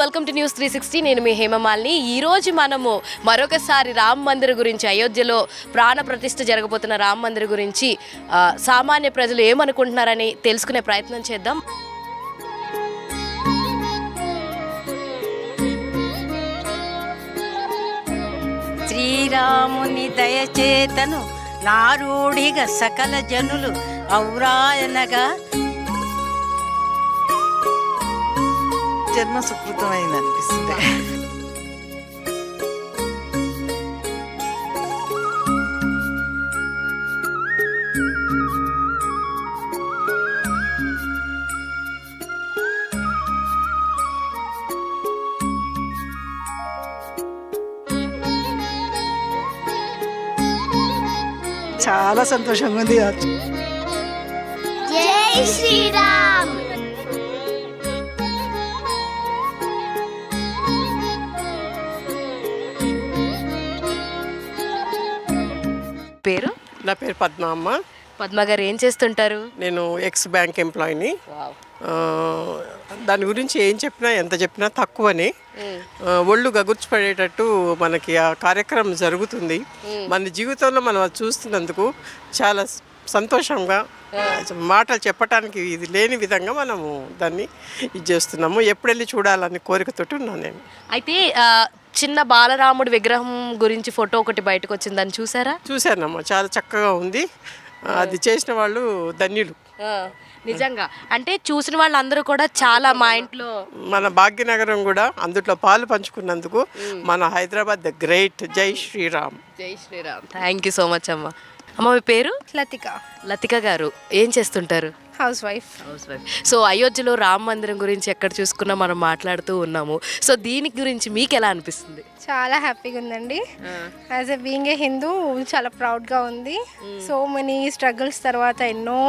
Welcome to news 360. నేను మీ హేమమాలిని. ఈరోజు మనము మరొకసారి రామ్ మందిర్ గురించి, అయోధ్యలో ప్రాణ ప్రతిష్ఠ జరగబోతున్న రామ్ మందిర్ గురించి సామాన్య ప్రజలు ఏమనుకుంటున్నారని తెలుసుకునే ప్రయత్నం చేద్దాం. శ్రీరాముని దయచేతను నారూఢిగా సకల జనులు ఔరాయనగా జన్మ సుకృతమైంది అనిపిస్తుంది. చాలా సంతోషంగా ఉంది. జై శ్రీరామ్. పేరు? నా పేరు పద్మ. పద్మ గారు ఏం చేస్తుంటారు? నేను ఎక్స్ బ్యాంక్ ఎంప్లాయీని. దాని గురించి ఏం చెప్పినా ఎంత చెప్పినా తక్కువని, ఒళ్ళు గగుర్చిపడేటట్టు మనకి ఆ కార్యక్రమం జరుగుతుంది. మన జీవితంలో మనం అది చూస్తున్నందుకు చాలా సంతోషంగా, మాటలు చెప్పటానికి ఇది లేని విధంగా మనము దాన్ని ఇది చేస్తున్నాము. ఎప్పుడు వెళ్ళి చూడాలని కోరికతోటి ఉన్నాను నేను. అయితే చిన్న బాలరాముడి విగ్రహం గురించి ఫోటో ఒకటి బయటకు వచ్చిందని చూసారా? చూశానమ్మా, చాలా చక్కగా ఉంది. అది చేసిన వాళ్ళు ధన్యులు. నిజంగా అంటే చూసిన వాళ్ళందరూ కూడా చాలా మా ఇంట్లో, మన భాగ్యనగరం కూడా అందులో పాలు పంచుకున్నందుకు మన హైదరాబాద్ ద గ్రేట్. జై శ్రీరామ్. జై Shriram. Thank you so much అమ్మ. అమ్మ మీ పేరు? లతిక. లతిక గారు ఏం చేస్తుంటారు? House wife. సో అయోధ్యలో రామ మందిరం గురించి ఎక్కడ చూసుకున్నా మనం మాట్లాడుతూ ఉన్నాము. సో దీని గురించి మీకు ఎలా అనిపిస్తుంది? చాలా హ్యాపీగా ఉందండి. As a being a Hindu చాలా ప్రౌడ్గా ఉంది. సో మెనీ స్ట్రగుల్స్ తర్వాత ఎన్నో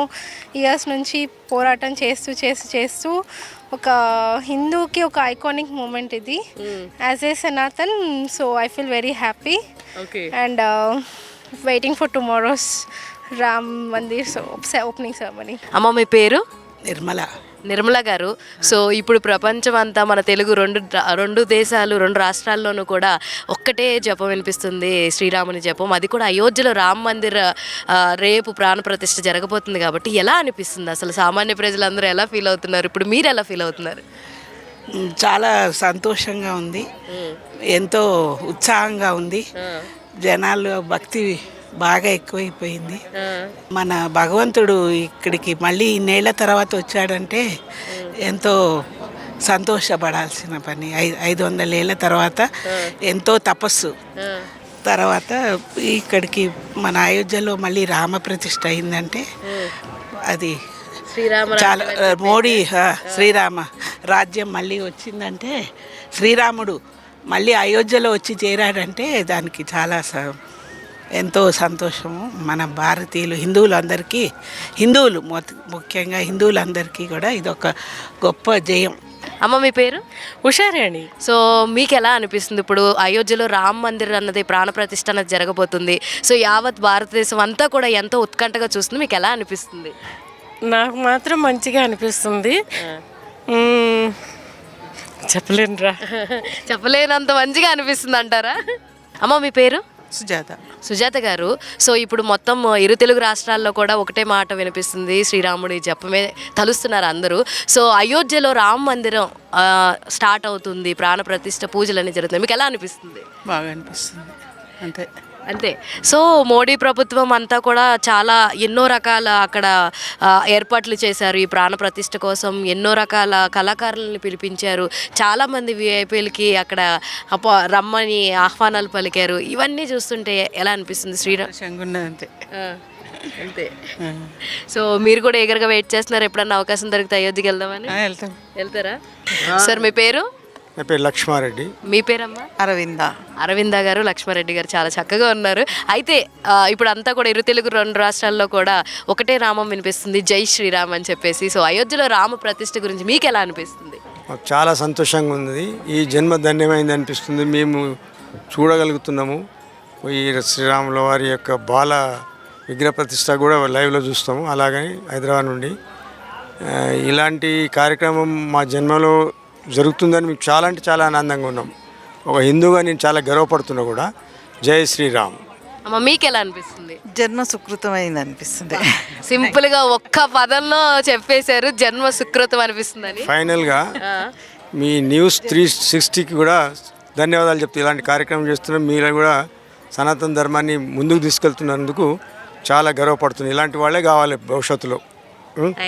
ఇయర్స్ నుంచి పోరాటం చేస్తూ ఒక హిందూకి ఒక ఐకానిక్ మూమెంట్ ఇది. As a Sanatan, so I feel very happy and waiting for tomorrow's Ram Mandir opening ceremony. అమ్మ మీ పేరు? నిర్మల గారు. సో ఇప్పుడు ప్రపంచం అంతా మన తెలుగు రెండు దేశాలు, రెండు రాష్ట్రాల్లోనూ కూడా ఒక్కటే జపం వినిపిస్తుంది, శ్రీరాముని జపం. అది కూడా అయోధ్యలో రామ్ మందిర్ రేపు ప్రాణ ప్రతిష్ఠ జరగబోతుంది కాబట్టి ఎలా అనిపిస్తుంది అసలు? సామాన్య ప్రజలందరూ ఎలా ఫీల్ అవుతున్నారు? ఇప్పుడు మీరు ఎలా ఫీల్ అవుతున్నారు? చాలా సంతోషంగా ఉంది, ఎంతో ఉత్సాహంగా ఉంది. జనాలు భక్తి బాగా ఎక్కువైపోయింది. మన భగవంతుడు ఇక్కడికి మళ్ళీ ఇన్నేళ్ల తర్వాత వచ్చాడంటే ఎంతో సంతోషపడాల్సిన పని. 500 ఏళ్ళ తర్వాత ఎంతో తపస్సు తర్వాత ఇక్కడికి మన అయోధ్యలో మళ్ళీ రామ ప్రతిష్ఠ అయిందంటే అది చాలా మోడీ శ్రీరామ రాజ్యం మళ్ళీ వచ్చిందంటే, శ్రీరాముడు మళ్ళీ అయోధ్యలో వచ్చి చేరాడంటే దానికి చాలా ఎంతో సంతోషము. మన భారతీయులు హిందువులు ముఖ్యంగా హిందువులందరికీ కూడా ఇదొక గొప్ప జయం. అమ్మ మీ పేరు? ఉషారాణి. సో మీకు ఎలా అనిపిస్తుంది? ఇప్పుడు అయోధ్యలో రామ్ మందిర్ అన్నది ప్రాణ ప్రతిష్ఠ అన్నది జరగబోతుంది. సో యావత్ భారతదేశం అంతా కూడా ఎంతో ఉత్కంఠగా చూస్తుంది. మీకు ఎలా అనిపిస్తుంది? నాకు మాత్రం మంచిగా అనిపిస్తుంది. చెప్పలేనంత మంచిగా అనిపిస్తుంది అంటారా? అమ్మ మీ పేరు? సుజాత గారు. సో ఇప్పుడు మొత్తం ఇరు తెలుగు రాష్ట్రాల్లో కూడా ఒకటే మాట వినిపిస్తుంది, శ్రీరాముడి జపమే తలుస్తున్నారు అందరూ. సో అయోధ్యలో రామ మందిరం స్టార్ట్ అవుతుంది, ప్రాణ ప్రతిష్ఠ పూజలన్నీ జరుగుతుంది. మీకు ఎలా అనిపిస్తుంది? బాగా అనిపిస్తుంది. అంతే. సో మోడీ ప్రభుత్వం అంతా కూడా చాలా ఎన్నో రకాల అక్కడ ఏర్పాట్లు చేశారు ఈ ప్రాణ ప్రతిష్ఠ కోసం. ఎన్నో రకాల కళాకారులను పిలిపించారు. చాలామంది విఐపీలకి అక్కడ రమ్మని ఆహ్వానాలు పలికారు. ఇవన్నీ చూస్తుంటే ఎలా అనిపిస్తుంది? శ్రీరామ్ అంతే. సో మీరు కూడా ఎగరగా వెయిట్ చేస్తున్నారు, ఎప్పుడన్నా అవకాశం దొరికితే అయోధ్యకి వెళ్దామని? వెళ్తారా? సార్ మీ పేరు? నా పేరు లక్ష్మారెడ్డి. మీ పేరమ్మా? అరవింద గారు. లక్ష్మారెడ్డి గారు చాలా చక్కగా ఉన్నారు. అయితే ఇప్పుడు అంతా కూడా ఇరు తెలుగు రెండు రాష్ట్రాల్లో కూడా ఒకటే నామం వినిపిస్తుంది, జై శ్రీరామ్ అని చెప్పేసి. సో అయోధ్యలో రామ ప్రతిష్ఠ గురించి మీకు ఎలా అనిపిస్తుంది? మాకు చాలా సంతోషంగా ఉంది. ఈ జన్మ ధన్యమైంది అనిపిస్తుంది. మేము చూడగలుగుతున్నాము. ఈ శ్రీరాముల వారి యొక్క బాల విగ్రహ ప్రతిష్ట కూడా లైవ్లో చూస్తాము. అలాగని హైదరాబాద్ నుండి ఇలాంటి కార్యక్రమం మా జన్మలో జరుగుతుందని మేము చాలా అంటే చాలా ఆనందంగా ఉన్నాం. ఒక హిందూగా నేను చాలా గర్వపడుతున్నా కూడా. జై శ్రీరామ్. అమ్మ మీకు ఎలా అనిపిస్తుంది? జన్మ సుకృతమైంది అనిపిస్తుంది. సింపుల్గా ఒక్క పదంలో చెప్పేశారు, జన్మ సుకృతం అనిపిస్తుందని. ఫైనల్గా మీ న్యూస్ 360కి కూడా ధన్యవాదాలు చెప్తే ఇలాంటి కార్యక్రమం చేస్తున్నాం. మీరు కూడా సనాతన ధర్మాన్ని ముందుకు తీసుకెళ్తున్నందుకు చాలా గర్వపడుతుంది. ఇలాంటి వాళ్ళే కావాలి భవిష్యత్తులో.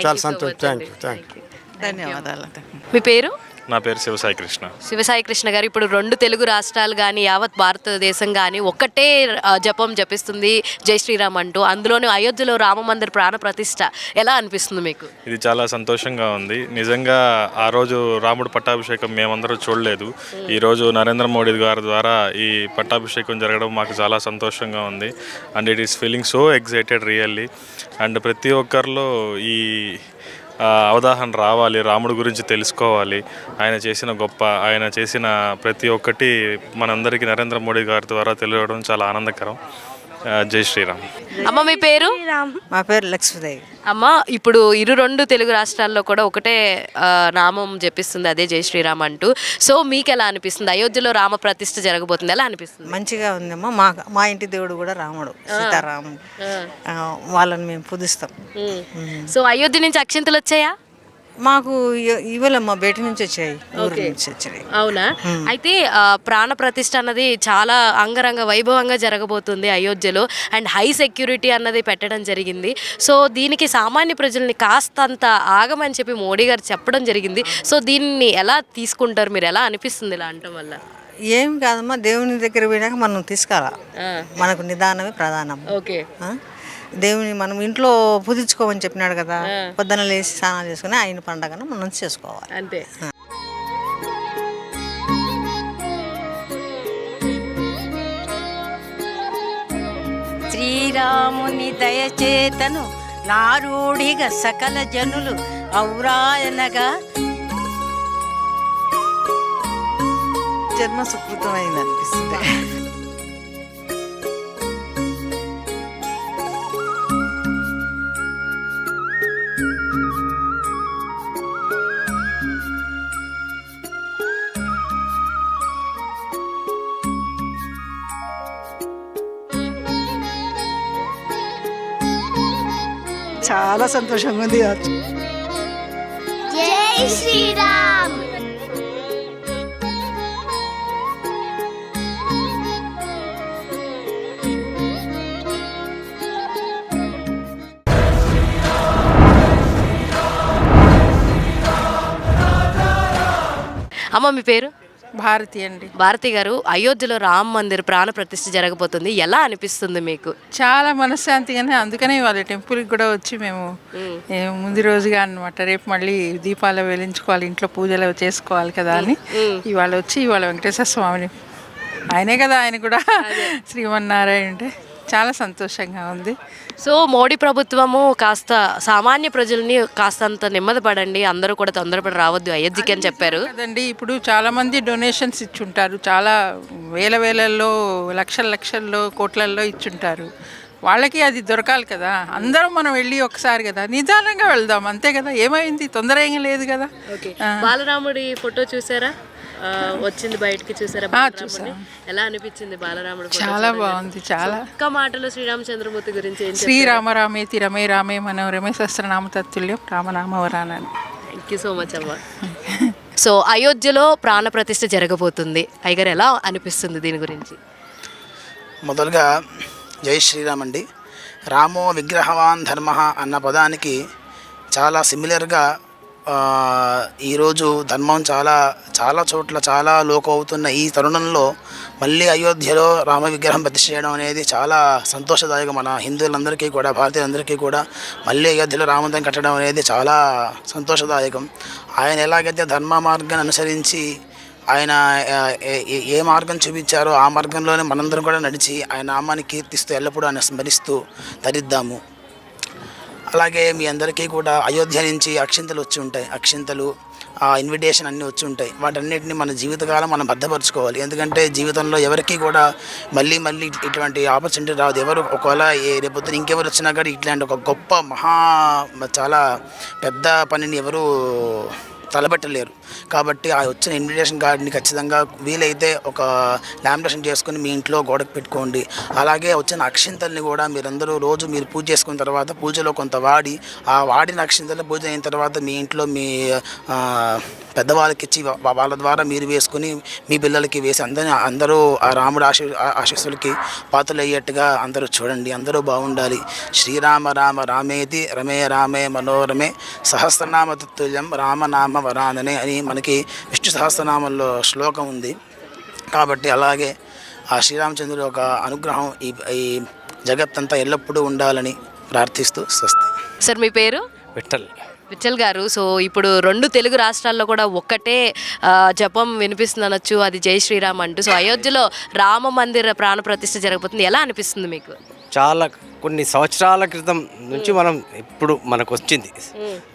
చాలా సంతోషం. Thank you. ధన్యవాదాలు. మీ పేరు? నా పేరు శివసాయి కృష్ణ. శివసాయి కృష్ణ గారు, ఇప్పుడు 2 తెలుగు రాష్ట్రాలు కానీ యావత్ భారతదేశం కానీ ఒక్కటే జపం జపిస్తుంది జై శ్రీరామ్ అంటూ, అందులోనే అయోధ్యలో రామ మందిర్ ప్రాణ ప్రతిష్ఠ ఎలా అనిపిస్తుంది మీకు? ఇది చాలా సంతోషంగా ఉంది. నిజంగా ఆ రోజు రాముడు పట్టాభిషేకం మేమందరూ చూడలేదు. ఈరోజు నరేంద్ర మోడీ గారి ద్వారా ఈ పట్టాభిషేకం జరగడం మాకు చాలా సంతోషంగా ఉంది. And it is feeling so excited really. And ప్రతి ఒక్కరిలో ఈ అవగాహన రావాలి, రాముడి గురించి తెలుసుకోవాలి. ఆయన చేసిన ప్రతి ఒక్కటి మనందరికీ నరేంద్ర మోడీ గారి ద్వారా తెలియడం చాలా ఆనందకరం. జై శ్రీరామ్. అమ్మ మీ పేరు? మా పేరు లక్ష్మీదేవి. అమ్మ, ఇప్పుడు 2 తెలుగు రాష్ట్రాల్లో కూడా ఒకటే నామం జపిస్తుంది, అదే జై శ్రీరామ్ అంటూ. సో మీకు ఎలా అనిపిస్తుంది? అయోధ్యలో రామ ప్రతిష్ఠ జరగబోతుంది, ఎలా అనిపిస్తుంది? మంచిగా ఉందమ్మా. మా ఇంటి దేవుడు కూడా రాముడు, సీతారాముడు. వాళ్ళని మేము పూజిస్తాం. సో అయోధ్య నుంచి అక్షింతలు వచ్చాయా? మాకు ఇవాళ మా బయట నుంచి వచ్చాయి, ఊరి నుంచి వచ్చాయి. అవునా? అయితే ప్రాణ ప్రతిష్ఠ అన్నది చాలా అంగరంగ వైభవంగా జరగబోతుంది అయోధ్యలో. అండ్ హై సెక్యూరిటీ అన్నది పెట్టడం జరిగింది. సో దీనికి సామాన్య ప్రజల్ని కాస్తంత ఆగమని చెప్పి మోడీ గారు చెప్పడం జరిగింది. సో దీన్ని ఎలా తీసుకుంటారు మీరు? ఎలా అనిపిస్తుంది ఇలా అనటం వల్ల? ఏం కాదమ్మా, దేవుని దగ్గర పోయినాక మనం తీసుకురా, మనకు నిదానమే ప్రధానం. ఓకే. దేవుని మనం ఇంట్లో పూజించుకోమని చెప్పినాడు కదా, పొద్దున లేచి స్నానాలు చేసుకుని ఆయన పండగను మనం చేసుకోవాలి అంతే. శ్రీరాముని దయచేతను నారూఢిగా సకల జనులు ఔరాయనగా జన్మ సుకృతమైంది అనిపిస్తుంది. చాలా సంతోషంగా ఉంది. జై శ్రీరామ్. అమ్మ మీ పేరు? భారతి అండి. భారతి గారు, అయోధ్యలో రామ మందిర్ ప్రాణ ప్రతిష్ఠ జరగబోతుంది, ఎలా అనిపిస్తుంది మీకు? చాలా మనశ్శాంతిగానే, అందుకనే వాళ్ళ టెంపుల్కి కూడా వచ్చి మేము ముందు రోజుగా అన్నమాట, రేపు మళ్ళీ దీపాలు వెలించుకోవాలి, ఇంట్లో పూజలు చేసుకోవాలి కదా అని ఇవాళ వచ్చి ఇవాళ వెంకటేశ్వర స్వామిని, ఆయనే కదా ఆయన కూడా శ్రీమన్నారాయణ అంటే చాలా సంతోషంగా ఉంది. సో మోడీ ప్రభుత్వము కాస్త సామాన్య ప్రజల్ని కాస్తంత నెమ్మది పడండి, అందరూ కూడా తొందరపడి రావద్దు అయోధ్యకి అని చెప్పారు కదండి. ఇప్పుడు చాలా మంది డొనేషన్స్ ఇచ్చుంటారు, చాలా వేలల్లో లక్షల్లో కోట్లల్లో ఇచ్చుంటారు. వాళ్ళకి అది దొరకాలి కదా. అందరం మనం వెళ్ళి ఒకసారి కదా నిదానంగా వెళ్దాం, అంతే కదా. ఏమైంది, తొందర ఏం లేదు కదా. బాలరాముడి ఫోటో చూసారా? వచ్చింది బయటికి, చూసారా? ఎలా అనిపించింది బాలరాముడు? చాలా బాగుంది. చాలా ఒక్క మాటలో శ్రీరామచంద్రమూర్తి గురించి శ్రీరామ రామేతి రమే రామే మనోరమే సహస్రనామ తత్తుల్యం రామనామవరానని. థ్యాంక్ యూ సో మచ్ అమ్మ. సో అయోధ్యలో ప్రాణ ప్రతిష్ఠ జరగబోతుంది, అయ్యగారు ఎలా అనిపిస్తుంది దీని గురించి? మొదలుగా జై శ్రీరామ్ అండి. రామో విగ్రహవాన్ ధర్మ అన్న పదానికి చాలా సిమిలర్గా ఈరోజు ధర్మం చాలా చోట్ల చాలా లోకం అవుతున్న ఈ తరుణంలో మళ్ళీ అయోధ్యలో రామ విగ్రహం ప్రతిష్ఠ చేయడం అనేది చాలా సంతోషదాయకం. మన హిందువులందరికీ కూడా, భారతీయులందరికీ కూడా మళ్ళీ అయోధ్యలో రామమందిరం కట్టడం అనేది చాలా సంతోషదాయకం. ఆయన ఎలాగైతే ధర్మ మార్గాన్ని అనుసరించి ఆయన ఏ మార్గం చూపించారో ఆ మార్గంలోనే మనందరం కూడా నడిచి ఆయన నామాన్ని కీర్తిస్తూ ఎల్లప్పుడూ ఆయన స్మరిస్తూ తరిద్దాము. అలాగే మీ అందరికీ కూడా అయోధ్య నుంచి అక్షింతలు వచ్చి ఉంటాయి, అక్షింతలు ఇన్విటేషన్ అన్నీ వచ్చి ఉంటాయి. వాటన్నిటిని మన జీవితకాలం మనం భద్రపరచుకోవాలి. ఎందుకంటే జీవితంలో ఎవరికి కూడా మళ్ళీ ఇటువంటి ఆపర్చునిటీ రాదు. ఎవరు ఒకవేళ రేపొద్దున ఇంకెవరు వచ్చినా కానీ ఇట్లాంటి ఒక గొప్ప చాలా పెద్ద పనిని ఎవరు తలబెట్టలేరు. కాబట్టి ఆ వచ్చిన ఇన్విటేషన్ కార్డ్ని ఖచ్చితంగా వీలైతే ఒక లామినేషన్ చేసుకుని మీ ఇంట్లో గోడకు పెట్టుకోండి. అలాగే వచ్చిన అక్షింతల్ని కూడా మీరందరూ రోజు మీరు పూజ చేసుకున్న తర్వాత పూజలో కొంత వాడి ఆ వాడిన అక్షింతలు పూజ అయిన తర్వాత మీ ఇంట్లో మీ పెద్దవాళ్ళకి ఇచ్చి వాళ్ళ ద్వారా మీరు వేసుకుని మీ పిల్లలకి వేసి అందరూ ఆ రాముడు ఆశీస్సులకి పాత్రలు అయ్యేట్టుగా అందరూ చూడండి. అందరూ బాగుండాలి. శ్రీరామ రామ రామేతి రమే రామే మనోరమే సహస్రనామ తత్తుల్యం రామనామ వరాననే అని మనకి విష్ణు సహస్రనామంలో శ్లోకం ఉంది. కాబట్టి అలాగే ఆ శ్రీరామచంద్రుడు ఒక అనుగ్రహం ఈ జగత్తంతా ఎల్లప్పుడూ ఉండాలని ప్రార్థిస్తూ స్వస్తి. సార్ మీ పేరు? విఠల్ గారు. సో ఇప్పుడు 2 తెలుగు రాష్ట్రాల్లో కూడా ఒక్కటే జపం వినిపిస్తుంది అనొచ్చు, అది జై శ్రీరామ్ అంటూ. సో అయోధ్యలో రామ మందిర ప్రాణ ప్రతిష్ఠ జరగబోతుంది, ఎలా అనిపిస్తుంది మీకు? చాలా కొన్ని సంవత్సరాల క్రితం నుంచి మనం ఇప్పుడు మనకు వచ్చింది,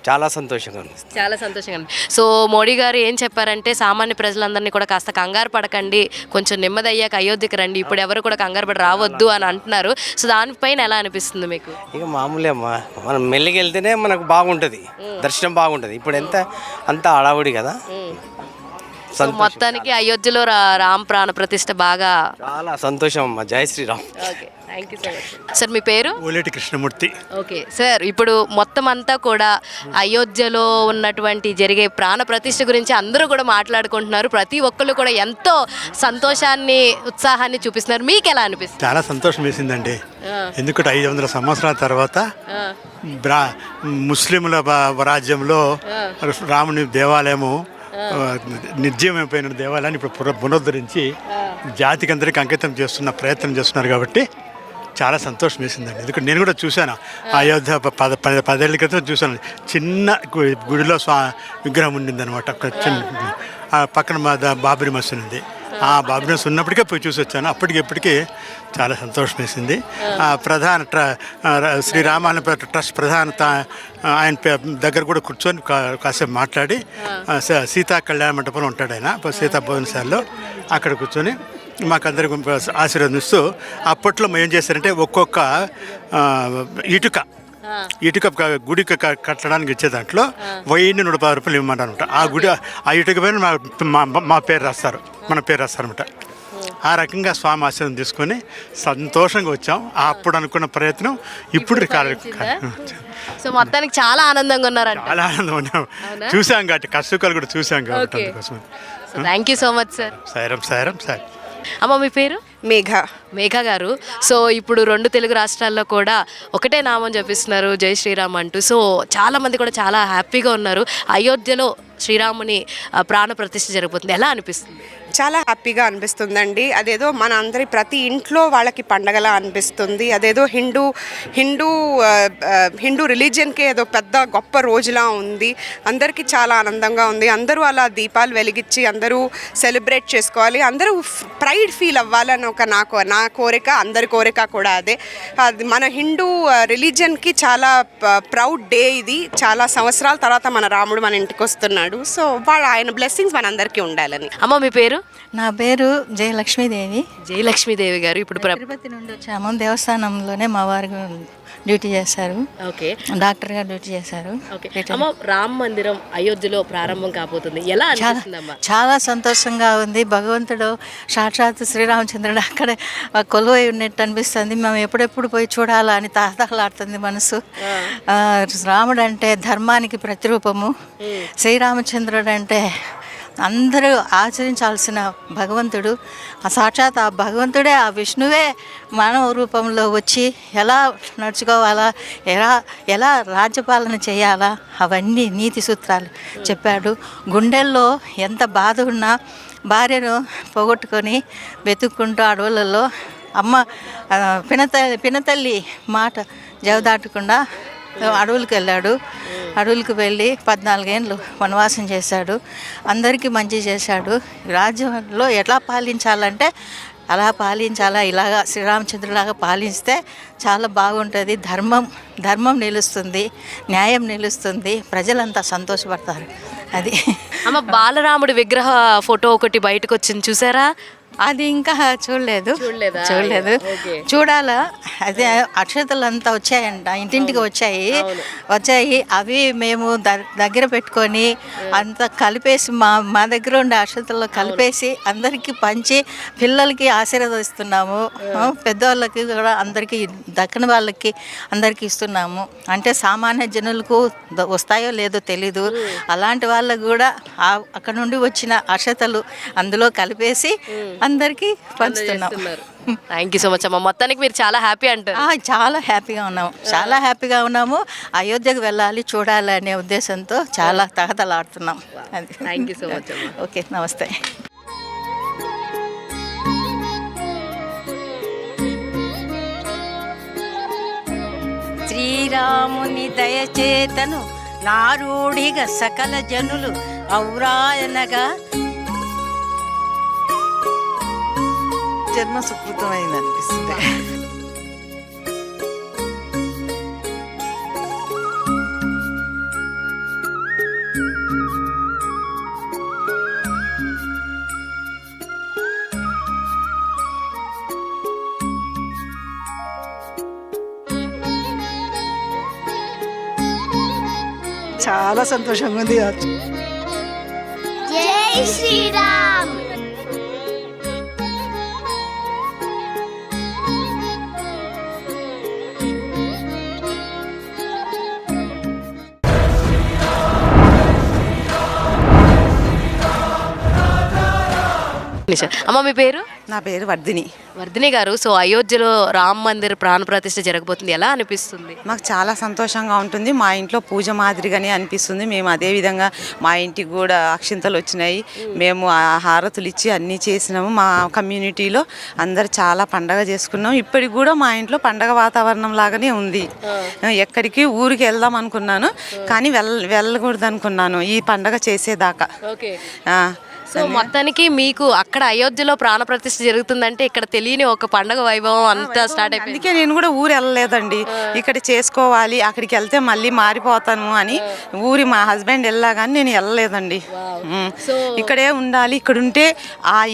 చాలా సంతోషంగా ఉంది. చాలా సంతోషంగా ఉంది. సో మోడీ గారు ఏం చెప్పారంటే సామాన్య ప్రజలందరినీ కూడా కాస్త కంగారు పడకండి, కొంచెం నెమ్మది అయ్యాక అయోధ్యకి రండి, ఇప్పుడు ఎవరు కూడా కంగారు పడి రావద్దు అని అంటున్నారు. సో దానిపైన ఎలా అనిపిస్తుంది మీకు? ఇక మామూలే అమ్మా, మనం మెల్లికి వెళ్తేనే మనకు బాగుంటుంది, దర్శనం బాగుంటుంది. ఇప్పుడు అంతా హడావుడి కదా. సో మొత్తానికి అయోధ్యలో రామ్ ప్రాణ ప్రతిష్ఠ బాగా చాలా సంతోషం అమ్మా. జై Shriram. Okay, thank you so much. Sir మీ పేరు? ఓలేటి కృష్ణమూర్తి. ఓకే సార్, ఇప్పుడు మొత్తం అంతా కూడా అయోధ్యలో ఉన్నటువంటి జరిగే ప్రాణ ప్రతిష్ఠ గురించి అందరూ కూడా మాట్లాడుకుంటున్నారు. ప్రతి ఒక్కళ్ళు కూడా ఎంతో సంతోషాన్ని ఉత్సాహాన్ని చూపిస్తున్నారు. మీకు ఎలా అనిపిస్తుంది? చాలా సంతోషం వేసిందండి. ఎందుకంటే 500 సంవత్సరాల తర్వాత ముస్లింల రాజ్యంలో రాముని దేవాలయము నిర్జీవమైపోయిన దేవాలయాన్ని ఇప్పుడు పునరుద్ధరించి జాతికి అందరికీ అంకితం చేస్తున్న ప్రయత్నం చేస్తున్నారు. కాబట్టి చాలా సంతోషం వేసిందండి. ఎందుకంటే నేను కూడా చూశాను, అయోధ్య 10 ఏళ్ళ క్రితం చూశాను. చిన్న గుడిలో విగ్రహం ఉండిందనమాట. చిన్న పక్కన బాబరీ మసీద్ ఉంది. ఆ బాబరీ మసీద్ ఉన్నప్పటికే పోయి చూసి వచ్చాను. అప్పటికి చాలా సంతోషం వేసింది. ప్రధాన శ్రీరామాయణ ట్రస్ట్ ప్రధాన ఆయన దగ్గర కూడా కూర్చొని కాసేపు మాట్లాడి, సీతా కళ్యాణ మండపంలో ఉంటాడు ఆయన, సీతా భువనశాలలో. అక్కడ కూర్చొని మాకందరికి ఆశీర్వదిస్తూ, అప్పట్లో ఏం చేశారంటే ఒక్కొక్క ఇటుక గుడి కట్టడానికి ఇచ్చే దాంట్లో 1010 రూపాయలు ఇవ్వమంటారనమాట. ఆ ఇటుక పైన మా పేరు రాస్తారు, మన పేరు రాస్తారనమాట. ఆ రకంగా స్వామి ఆశీర్వాదం తీసుకొని సంతోషంగా వచ్చాం. అప్పుడు అనుకున్న ప్రయత్నం ఇప్పుడు సో మొత్తానికి చాలా ఆనందంగా ఉన్నారు. చాలా ఆనందం ఉన్నాం, చూసాం కాబట్టి, కష్టకాలు కూడా చూసాం కాబట్టి. అందుకోసం thank you so much sir. Sairam sir. అమ్మ మీ పేరు? మేఘ గారు. సో ఇప్పుడు 2 తెలుగు రాష్ట్రాల్లో కూడా ఒకటే నామం జపిస్తున్నారు, జై శ్రీరామ్ అంటూ. సో చాలామంది కూడా చాలా హ్యాపీగా ఉన్నారు. అయోధ్యలో శ్రీరాముని ప్రాణ ప్రతిష్ఠ జరగబోతుంది, ఎలా అనిపిస్తుంది? చాలా హ్యాపీగా అనిపిస్తుందండి. అదేదో మన అందరి ప్రతి ఇంట్లో వాళ్ళకి పండగలా అనిపిస్తుంది. అదేదో హిందూ రిలీజియన్కి ఏదో పెద్ద గొప్ప రోజులా ఉంది. అందరికీ చాలా ఆనందంగా ఉంది. అందరూ అలా దీపాలు వెలిగించి అందరూ సెలబ్రేట్ చేసుకోవాలి, అందరూ ప్రైడ్ ఫీల్ అవ్వాలని ఒక నా కోరిక, అందరి కోరిక కూడా అదే. అది మన హిందూ రిలీజియన్కి చాలా ప్రౌడ్ డే ఇది. చాలా సంవత్సరాల తర్వాత మన రాముడు మన ఇంటికి వస్తున్నాడు. సో ఆయన బ్లెస్సింగ్స్ మనందరికీ ఉండాలని. అమ్మ మీ పేరు? నా పేరు జయలక్ష్మీదేవి. జయలక్ష్మీదేవి గారు, ఇప్పుడు తిరుపతి నుండి వచ్చాము. దేవస్థానంలోనే మా వారు డ్యూటీ చేశారు. ఓకే, డాక్టర్గా డ్యూటీ చేశారు. అమ్మ రామ మందిరం అయోధ్యలో ప్రారంభం కాబోతుంది, ఎలా అనిపిస్తుందమ్మా? చాలా సంతోషంగా ఉంది. భగవంతుడు సాక్షాత్ శ్రీరామచంద్రుడు అక్కడ కొలువై ఉన్నట్టు అనిపిస్తుంది. మేము ఎప్పుడెప్పుడు పోయి చూడాలా అని తాహతాహలాడుతుంది మనసు. రాముడు అంటే ధర్మానికి ప్రతిరూపము, శ్రీరామచంద్రుడు అంటే అందరూ ఆచరించాల్సిన భగవంతుడు. సాక్షాత్ ఆ భగవంతుడే, ఆ విష్ణువే మానవ రూపంలో వచ్చి ఎలా నడుచుకోవాలా, ఎలా రాజ్యపాలన చేయాలా, అవన్నీ నీతి సూత్రాలు చెప్పాడు. గుండెల్లో ఎంత బాధ ఉన్నా భార్యను పోగొట్టుకొని వెతుక్కుంటూ అడవులలో అమ్మ పినతల్లి మాట జవదాటకుండా అడవులకు వెళ్ళాడు. అడవులకు వెళ్ళి 14 ఏళ్ళు వనవాసం చేశాడు. అందరికీ మంచి చేశాడు. రాజ్యంలో ఎట్లా పాలించాలంటే అలా పాలించాలా, ఇలాగా శ్రీరామచంద్రులాగా పాలిస్తే చాలా బాగుంటుంది. ధర్మం నిలుస్తుంది, న్యాయం నిలుస్తుంది, ప్రజలంతా సంతోషపడతారు. అది అమ్మ బాలరాముడి విగ్రహ ఫోటో ఒకటి బయటకు వచ్చింది, చూసారా? అది ఇంకా చూడలేదు చూడలేదా? చూడలేదు ఓకే. చూడాలా. అదే అక్షతలు అంతా వచ్చాయంట, ఇంటింటికి వచ్చాయి. అవి మేము దగ్గర పెట్టుకొని అంతా కలిపేసి మా దగ్గర ఉండే అక్షతల్లో కలిపేసి అందరికీ పంచి పిల్లలకి ఆశీర్వదిస్తున్నాము. పెద్దవాళ్ళకి కూడా అందరికీ దక్కని వాళ్ళకి అందరికీ ఇస్తున్నాము. అంటే సామాన్య జనులకు వస్తాయో లేదో తెలీదు, అలాంటి వాళ్ళకు కూడా అక్కడ నుండి వచ్చిన అక్షతలు అందులో కలిపేసి అందరికీ పంచుతున్నాం. థ్యాంక్ యూ సో మచ్ అమ్మ. మొత్తానికి మీరు చాలా హ్యాపీ అంటారు. చాలా హ్యాపీగా ఉన్నాము. అయోధ్యకు వెళ్ళాలి, చూడాలి అనే ఉద్దేశంతో చాలా తహతలాడుతున్నాం. అది. థ్యాంక్ యూ సో మచ్ అమ్మ. ఓకే, నమస్తే. శ్రీరాముని దయచేతను నారూఢిగా సకల జనులు ఔరాయనగా జన్మ సుకృతమైంది అనిపిస్తుంది. చాలా సంతోషంగా ఉంది. జై శ్రీరామ్. అమ్మ మీ పేరు? నా పేరు వర్ధిని. వర్ధిని గారు, సో అయోధ్యలో రామ్ మందిర్ ప్రాణ ప్రతిష్ఠ జరగబోతుంది, ఎలా అనిపిస్తుంది? మాకు చాలా సంతోషంగా ఉంటుంది. మా ఇంట్లో పూజ మాదిరిగానే అనిపిస్తుంది. మేము అదే విధంగా మా ఇంటికి కూడా అక్షింతలు వచ్చినాయి. మేము ఆ హారతులు ఇచ్చి అన్నీ చేసినాము. మా కమ్యూనిటీలో అందరు చాలా పండగ చేసుకున్నాం. ఇప్పటికి కూడా మా ఇంట్లో పండగ వాతావరణం లాగానే ఉంది. ఎక్కడికి ఊరికి వెళ్దాం అనుకున్నాను, కానీ వెళ్ళకూడదు అనుకున్నాను ఈ పండగ చేసేదాకా. ఓకే. సో మొత్తానికి మీకు అక్కడ అయోధ్యలో ప్రాణ ప్రతిష్ఠ జరుగుతుందంటే ఇక్కడ తెలియని ఒక పండగ వైభవం అంతా స్టార్ట్ అయిపోయింది. అందుకే నేను కూడా ఊరు వెళ్ళలేదండి. ఇక్కడ చేసుకోవాలి, అక్కడికి వెళ్తే మళ్ళీ మారిపోతాను అని మా హస్బెండ్ వెళ్ళా కానీ నేను వెళ్ళలేదండి. ఇక్కడే ఉండాలి, ఇక్కడ ఉంటే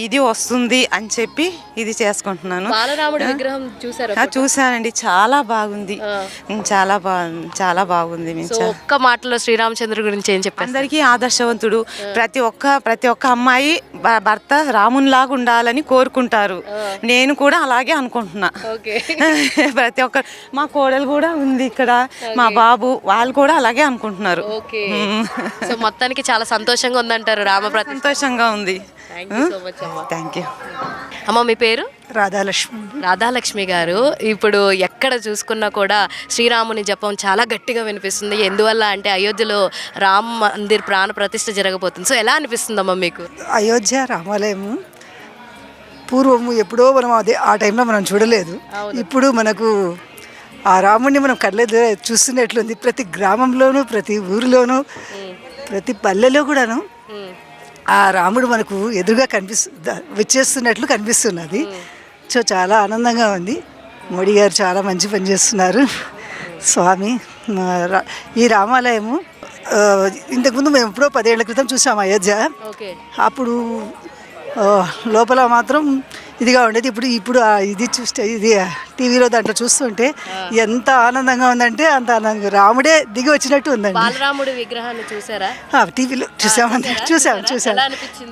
ఇది వస్తుంది అని చెప్పి ఇది చేసుకుంటున్నాను. బాలరాముడి విగ్రహం చూసారా? చూసానండి, చాలా బాగుంది. చాలా బాగుంది. ఒక్క మాటలో శ్రీరామచంద్రుడి గురించి ఏం చెప్పారు? అందరికీ ఆదర్శవంతుడు. ప్రతి ఒక్క అమ్మాయి భర్త రామునిలాగా ఉండాలని కోరుకుంటారు. నేను కూడా అలాగే అనుకుంటున్నా. ప్రతి ఒక్క మా కోడలు కూడా ఉంది ఇక్కడ, మా బాబు వాళ్ళు కూడా అలాగే అనుకుంటున్నారు. సో మొత్తానికి చాలా సంతోషంగా ఉందంటారు రామ ప్రతిష్ఠ? సంతోషంగా ఉంది. థ్యాంక్ యూ అమ్మ. మీ పేరు? రాధాలక్ష్మి. రాధాలక్ష్మి గారు, ఇప్పుడు ఎక్కడ చూసుకున్నా కూడా శ్రీరాముని జపం చాలా గట్టిగా వినిపిస్తుంది. ఎందువల్ల అంటే అయోధ్యలో రామ్ మందిర్ ప్రాణ ప్రతిష్ఠ జరగబోతుంది. సో ఎలా అనిపిస్తుందమ్మా మీకు? అయోధ్య రామాలయము పూర్వము ఎప్పుడో మనం ఆ టైంలో మనం చూడలేదు. ఇప్పుడు మనకు ఆ రాముడిని మనం కళ్ళెదు చూస్తున్నట్లుంది. ప్రతి గ్రామంలోనూ, ప్రతి ఊరిలోనూ, ప్రతి పల్లెలో కూడాను ఆ రాముడు మనకు ఎదురుగా వచ్చేస్తున్నట్లు కనిపిస్తున్నది. సో చాలా ఆనందంగా ఉంది. మోడీ గారు చాలా మంచి పని చేస్తున్నారు. స్వామి, ఈ రామాలయము ఇంతకుముందు మేము ఎప్పుడో 10 ఏళ్ల క్రితం చూసాము అయోధ్య. అప్పుడు లోపల మాత్రం ఇదిగా ఉండేది. ఇప్పుడు ఇది చూస్తే, ఇది టీవీలో దాంట్లో చూస్తుంటే ఎంత ఆనందంగా ఉందంటే అంత ఆనందంగా రాముడే దిగి వచ్చినట్టు ఉందండి. బాలరాముడి విగ్రహాన్ని చూసారా? టీవీలో చూసాం.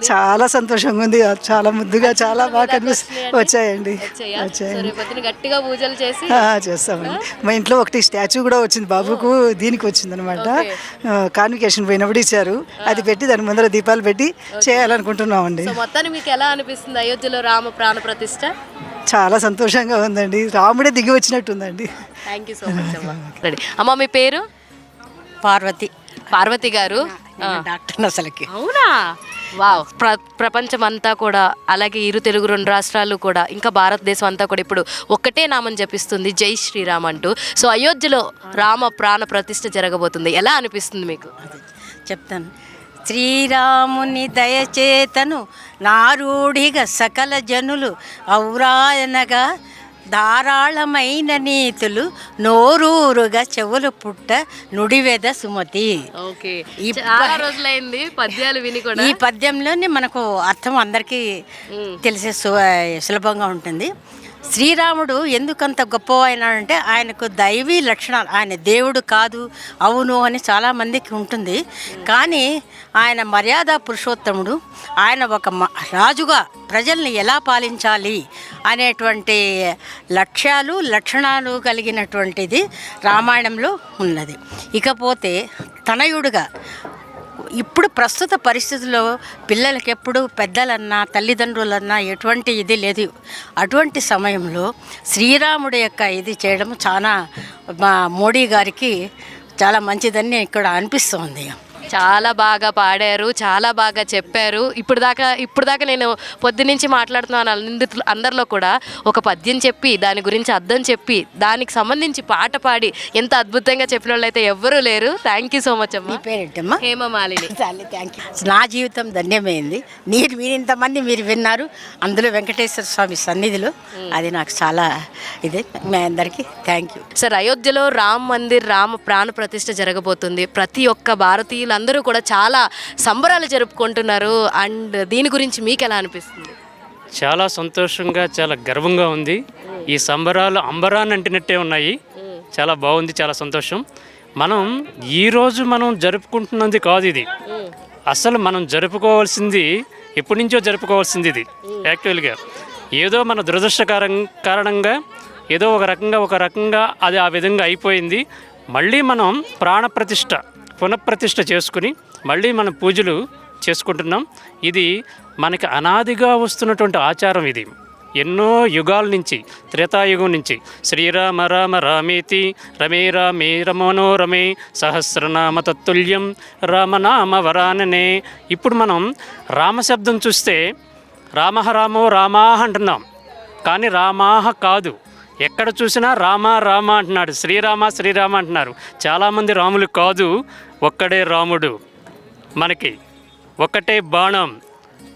చాలా సంతోషంగా ఉంది. చాలా ముద్దుగా, చాలా బాగా వచ్చాయండి. గట్టిగా పూజలు చేసి చేస్తామండి. మా ఇంట్లో ఒకటి స్టాచ్యూ కూడా వచ్చింది, బాబుకు దీనికి వచ్చింది అనమాట. కాన్వికేషన్ పోయినప్పుడు ఇచ్చారు. అది పెట్టి దాని ముందర దీపాలు పెట్టి చేయాలనుకుంటున్నామండి. మొత్తానికి మీకు ఎలా అనిపిస్తుంది అయోధ్యలో రామ ప్రాణ ప్రతిష్ఠ? చాలా సంతోషంగా ఉందండి. రాముడే దిగి వచ్చినట్టుందండి. థ్యాంక్ యూ సో మచ్ అమ్మ. రెడీ అమ్మ. మీ పేరు? పార్వతి. పార్వతి గారు, డాక్టర్ అసలుకి. అవునా? వావ్. ప్రపంచం అంతా కూడా, అలాగే తెలుగు 2 రాష్ట్రాలు కూడా, ఇంకా భారతదేశం అంతా కూడా ఇప్పుడు ఒక్కటే నామం జపిస్తుంది, జై శ్రీరామ్ అంటూ. సో అయోధ్యలో రామ ప్రాణ ప్రతిష్ఠ జరగబోతుంది, ఎలా అనిపిస్తుంది మీకు? చెప్తాను. శ్రీరాముని దయచేతను నారూఢిగా సకల జనులు ఔరాయనగా ధారాళమైన నీతులు నోరూరుగా చెవులు పుట్ట నుడివేద సుమతి. ఓకే, చాలా రోజులైంది పద్యాలు విని కూడా. ఈ పద్యంలోనే మనకు అర్థం అందరికీ తెలిసే సులభంగా ఉంటుంది. శ్రీరాముడు ఎందుకంత గొప్పవాయనంటే ఆయనకు దైవీ లక్షణాలు, ఆయన దేవుడు కాదు అవును అని చాలామందికి ఉంటుంది. కానీ ఆయన మర్యాద పురుషోత్తముడు. ఆయన ఒక రాజుగా ప్రజల్ని ఎలా పాలించాలి అనేటువంటి లక్షణాలు కలిగినటువంటిది రామాయణంలో ఉన్నది. ఇకపోతే తనయుడుగా ఇప్పుడు ప్రస్తుత పరిస్థితుల్లో పిల్లలకి ఎప్పుడు పెద్దలన్నా తల్లిదండ్రులన్నా ఎటువంటి ఇది లేదు. అటువంటి సమయంలో శ్రీరాముడి యొక్క ఇది చేయడం చాలా మా మోడీ గారికి చాలా మంచిదని ఇక్కడ అనిపిస్తోంది. చాలా బాగా పాడారు, చాలా బాగా చెప్పారు. ఇప్పుడు దాకా నేను పొద్దునుంచి మాట్లాడుతున్నాను అందరిలో కూడా ఒక పద్యం చెప్పి దాని గురించి అర్థం చెప్పి దానికి సంబంధించి పాట పాడి ఎంత అద్భుతంగా చెప్పిన వాళ్ళు అయితే ఎవ్వరూ లేరు. థ్యాంక్ యూ సో మచ్ అమ్మా. పేరేంటమ్మా? హేమమాలిని. Thank you. నా జీవితం ధన్యమైంది. మీరు ఇంతమంది మీరు విన్నారు, అందులో వెంకటేశ్వర స్వామి సన్నిధిలో. అది నాకు చాలా ఇదే. మీ అందరికీ థ్యాంక్ యూ. సార్, అయోధ్యలో రామ్ మందిర్ రామ ప్రాణ ప్రతిష్ఠ జరగబోతుంది. ప్రతి ఒక్క భారతీయులు అందరూ కూడా చాలా సంబరాలు జరుపుకుంటున్నారు. అండ్ దీని గురించి మీకు ఎలా అనిపిస్తుంది? చాలా సంతోషంగా, చాలా గర్వంగా ఉంది. ఈ సంబరాలు అంబరాన్ని అంటినట్టే ఉన్నాయి. చాలా బాగుంది, చాలా సంతోషం. ఈరోజు మనం జరుపుకుంటున్నది కాదు ఇది. అసలు మనం జరుపుకోవాల్సింది ఎప్పటి నుంచో జరుపుకోవాల్సింది ఇది. యాక్చువల్గా ఏదో మన కారణంగా ఏదో ఒక రకంగా అది ఆ విధంగా అయిపోయింది. మళ్ళీ మనం పునఃప్రతిష్ఠ చేసుకుని మళ్ళీ మనం పూజలు చేసుకుంటున్నాం. ఇది మనకి అనాదిగా వస్తున్నటువంటి ఆచారం. ఇది ఎన్నో యుగాల నుంచి, త్రేతాయుగం నుంచి శ్రీరామ రామ రామేతి రమే రామే రమనోరమే సహస్రనామ తత్తుల్యం రామనామ వరాననే. ఇప్పుడు మనం రామశబ్దం చూస్తే రామ రామో రామాహ అంటున్నాం, కానీ రామాహ కాదు. ఎక్కడ చూసినా రామ రామ అంటున్నాడు, శ్రీరామ శ్రీరామ అంటున్నారు. చాలామంది రాములు కాదు, ఒక్కడే రాముడు. మనకి ఒకటే బాణం,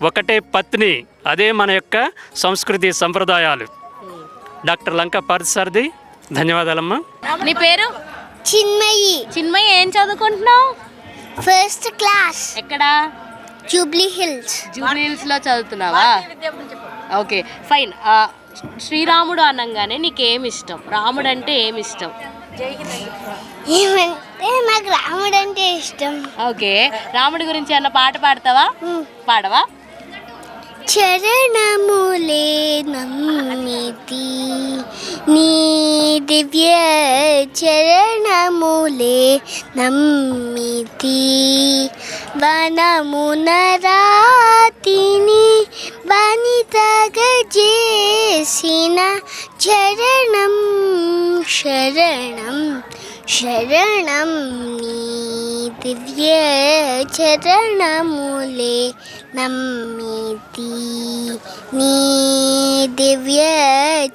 ఒకటే పత్ని. అదే మన యొక్క సంస్కృతి సంప్రదాయాలు. డాక్టర్ లంకా పార్థసారథి, ధన్యవాదాలమ్మా. నీ పేరు? చిన్మయి. చిన్మయి, ఏం చదువుకుంటున్నావు? First class. ఎక్కడ? జూబ్లీ హిల్స్. జూబ్లీ హిల్స్లో చదువుతున్నావా? Okay, fine. శ్రీరాముడు అనగానే నీకేమి ఇష్టం? రాముడు అంటే ఏమి ఇష్టం? ఏమంటే నాకు రాముడు అంటే ఇష్టం. ఓకే, రాముడి గురించి అన్న పాట పాడతావా? పాడవా? చరణములే నమ్మితి నీ దివ్య చరణములే నమ్మితి వనమున రాతిని వనితగా చేసిన చరణం శరణం శరణం నీ దివ్య చరణములే నమ్మితి నీ దివ్య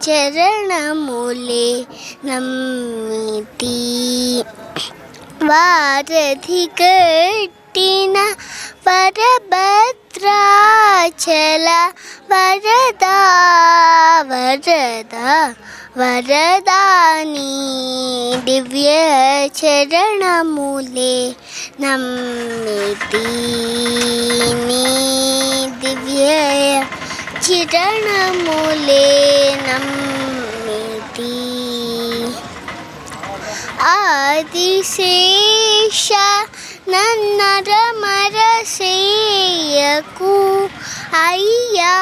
చరణములే నమ్మితి వారధి కట్టిన వరభద్రాచల వరదా వరదా వరదాని దివ్య చరణములే నమ్మితి నీ దివ్య చరణములే నమ్మితి ఆదిశేష నన్నరమరసేయకు అయ్యా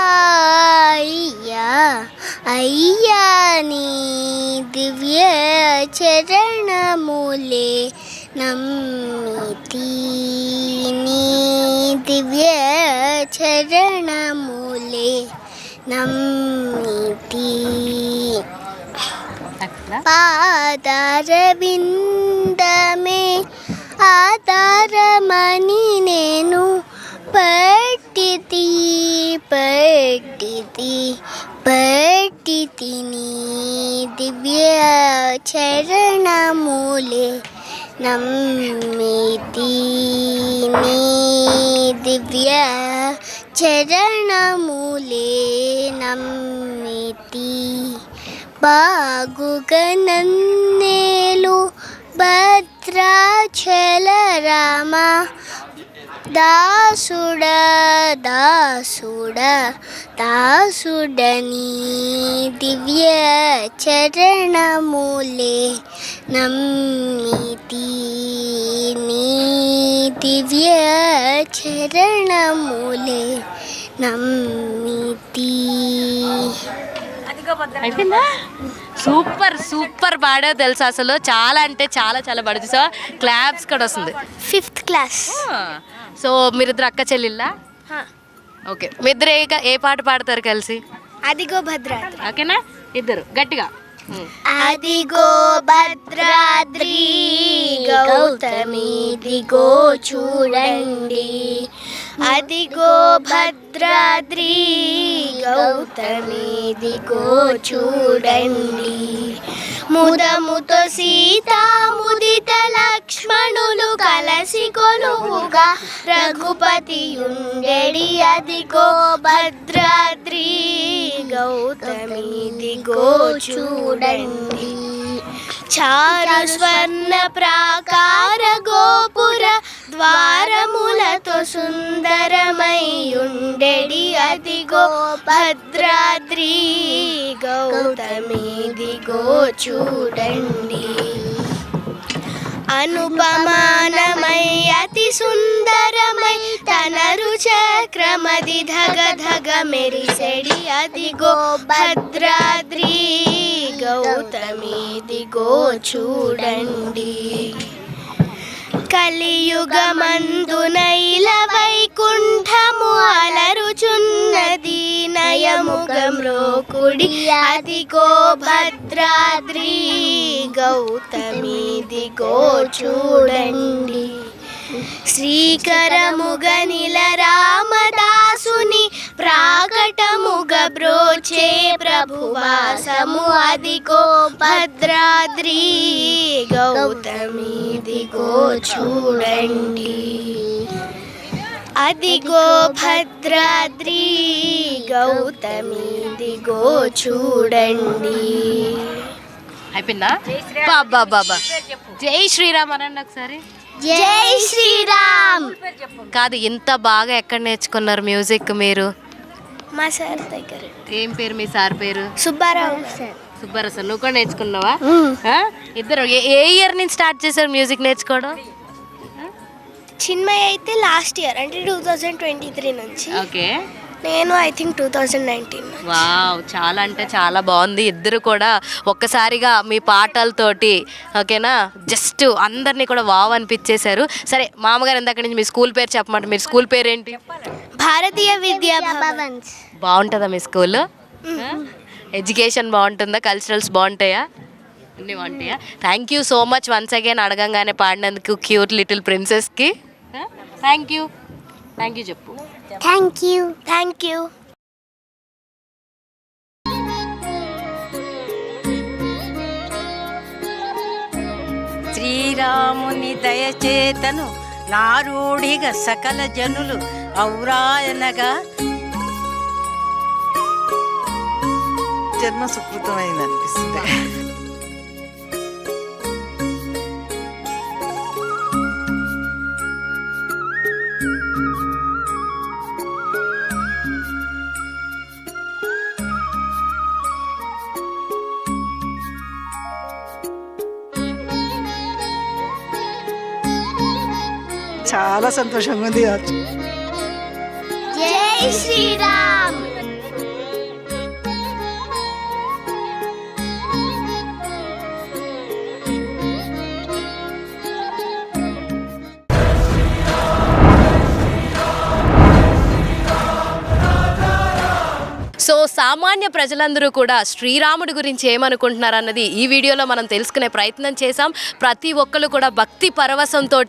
అయ్యా అయ్యా నీ దివ్య చరణములే నమ్మితి నీ దివ్య చరణములే నమ్మితి పాదారవిందమే ఆధారమని నేను పట్టితి నీ దివ్య చరణములే నమ్మితి నీ దివ్య చరణములే నమ్మితి బాగుగా నన్నేలు భద్రాచల రామ దాసుడ దాసుడ దాసుడని దివ్య చరణములే నమ్మితి నీ దివ్య చరణములే నమ్మితి. అయిపోయిందా? సూపర్ సూపర్ పాడావు తెలుసా, అసలు చాలా అంటే చాలా చాలా పాడు. సో క్లాప్స్ కూడా వస్తుంది. 5th class. సో మీరిద్దరు అక్క చెల్లిల్లా? ఓకే, మీ ఇద్దరు ఏ పాట పాడతారు కలిసి? అదిగో భద్రాద్రి. ఓకేనా? ఇద్దరు గట్టిగా. అదిగో భద్రాద్రి గౌతమి దిగో చూడండి, అదిగో భద్రాద్రి గౌతమి దిగో చూడండి, ముదముతో సీతా ముదిత లక్ష్మణులు కలసి కొలువుగా రఘుపతి ఉండెడి, అదిగో భద్రాద్రి గౌతమి దిగో చూడండి, చారు స్వర్ణ ప్రాకార గోపుర ద్వారములతో సుందరమై ఉండెడి, అదిగో భద్రాద్రి గౌతమి దిగో చూడండి, అనుపమానమై అతి సుందరమై తనరు చక్రమది ధగ ధగ మెరిసెడి, అదిగో భద్రాద్రి గౌతమి దిగో చూడండి, కలియుగమందున ఇల వైకుంఠము అలరుచున్నది నయముగమ్రోకుడి, అదిగో భద్రాద్రి గౌతమి దిగో చూడండి, శ్రీకరముగనిల రామదాసుని ప్రాకటముగ బ్రోచే ప్రభువాసము, అదిగో భద్రాద్రి గౌతమి దిగో చూడండి, అదిగో భద్రాద్రి గౌతమి దిగో చూడండి. అయిపోయిందా? బాబా బాబా జై శ్రీరామ్ అనండి ఒకసారి. జై శ్రీరామ్. కాదు, ఇంత బాగా ఎక్కడ నేర్చుకున్నారు మ్యూజిక్ మీరు? మా సార్ దగ్గర. ఏం పేరు మీ సార్ పేరు? సుబ్బారావు సార్. సుబ్బారావు సార్. నువ్వు కూడా నేర్చుకున్నావా? ఇద్దరు ఏ ఇయర్ నుంచి స్టార్ట్ చేశారు మ్యూజిక్ నేర్చుకోవడం? చిన్మయ్ అయితే లాస్ట్ ఇయర్ అంటే 2023 నుంచి. ఓకే. నేను ఐ థింక్ 2019. వావ్, చాలా అంటే చాలా బాగుంది. ఇద్దరు కూడా ఒక్కసారిగా మీ పాటలతోటి ఓకేనా జస్ట్ అందరినీ కూడా వావ్ అనిపించేశారు. సరే మామగారు ఇందాక నుంచి మీ స్కూల్ పేరు చెప్పమంటే, మీరు స్కూల్ పేరు ఏంటి? భారతీయ విద్యా భవన్. బాగుంటుందా మీ స్కూల్? ఎడ్యుకేషన్ బాగుంటుందా? కల్చరల్స్ బాగుంటాయా? అన్నీ బాగుంటాయా? Thank you so much once again అడగంగానే పాడినందుకు క్యూట్ లిటిల్ ప్రిన్సెస్కి. Thank you. థ్యాంక్ యూ చెప్పు. Thank you. Thank you. శ్రీరాముని దయచేతను నారూఢిగా సకల జనులు ఔరాయనగా జన్మ సుకృతమైంది అనిపిస్తుంది. చాలా సంతోషంగా ఉంది. జై శ్రీరామ్. సో సామాన్య ప్రజలందరూ కూడా శ్రీరాముడి గురించి ఏమనుకుంటున్నారు అన్నది ఈ వీడియోలో మనం తెలుసుకునే ప్రయత్నం చేశాం. ప్రతి ఒక్కరు కూడా భక్తి పరవశంతో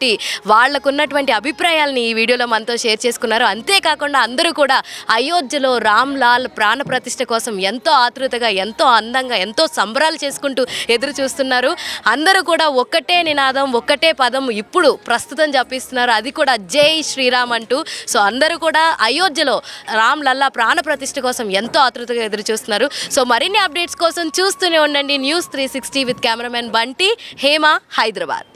వాళ్ళకున్నటువంటి అభిప్రాయాలని ఈ వీడియోలో మనతో షేర్ చేసుకున్నారు. అంతేకాకుండా అందరూ కూడా అయోధ్యలో రామ్ లాల్ ప్రాణ ప్రతిష్ఠ కోసం ఎంతో ఆతృతగా, ఎంతో అందంగా, ఎంతో సంబరాలు చేసుకుంటూ ఎదురు చూస్తున్నారు. అందరూ కూడా ఒక్కటే నినాదం, ఒక్కటే పదం ఇప్పుడు ప్రస్తుతం జపిస్తున్నారు, అది కూడా జై శ్రీరామ్ అంటూ. సో అందరూ కూడా అయోధ్యలో రామ్ లల్లా ప్రాణ ప్రతిష్ఠ కోసం ఎంతో ఆతృత ఆతృతగా ఎదురు చూస్తున్నారు. సో మరిన్ని అప్డేట్స్ కోసం చూస్తూనే ఉండండి News 360 with cameraman Bunty, Hema, Hyderabad.